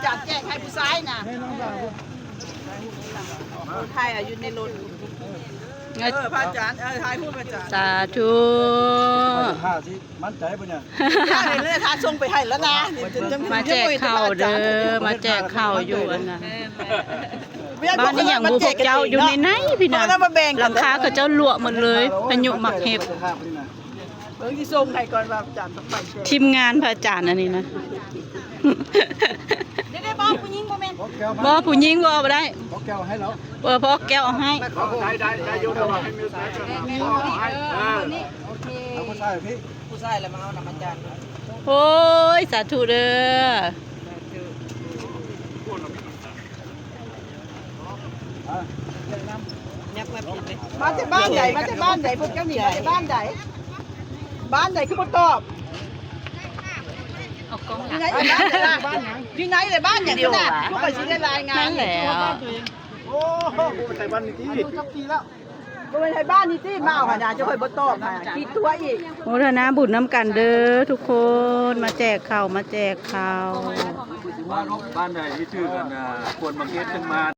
จารย์แจ้งให้ผู้ชายน่ะไทยอยู่ในรถพระอาจารย์ไทยพูดพระอาจารย์สาธุ ท่าสิมั่นใจปะเนี่ย ให้เลยทาส่งไปให้แล้วนะ มาแจกข้าวเด้อมาแจกข้าวอยู่อันน่ะบ้านนี้อย่างบูพวกเจ้าอยู่ในไหนพี่น้องหลังคาก็เจ้าลวกหมดเลยพายุหมักเห็บ เบิ่งที่ส่งให้ก่อนว่าอาจารย์ต้องไปแจ้ง ทีมงานพระอาจารย์อันนี้นะ ได้บ้านผู้หญิงบ่แม่น บ่ผู้หญิงบ่ได้ พกแก้วให้แล้ว พอแก้วเอาให้ ได้ยกระหว่างให้มิวสิกเอาผู้ชายพี่ ผู้ชายแล้วมาเอานำอาจารย์ โอ้ยสาธุเด้อ มาจากบ้านใหญ่มาจากบ้านใหญ่พวกเจ้านี่มาจากบ้านใหญ่บ้านใหญ่คือบ่ตอบ เอากล้อง ที่ไหนเลยบ้านที่ไหนเลยบ้านอย่างนี้น่ะพวกไปสิได้รายงาน นั่นแหละ โอ้โหกูไปใส่บ้านนี่ที่ บ่เป็นไทยบ้านนี่สิมาเอาหาจะค่อยบ่ตอบหาคิดตัวอีก โมทนาบุญน้ำกันเด้อทุกคนมาแจกข้าวมาแจกข้าว บ้านไหนที่ชื่อกันควรมาเก็ตขึ้นมา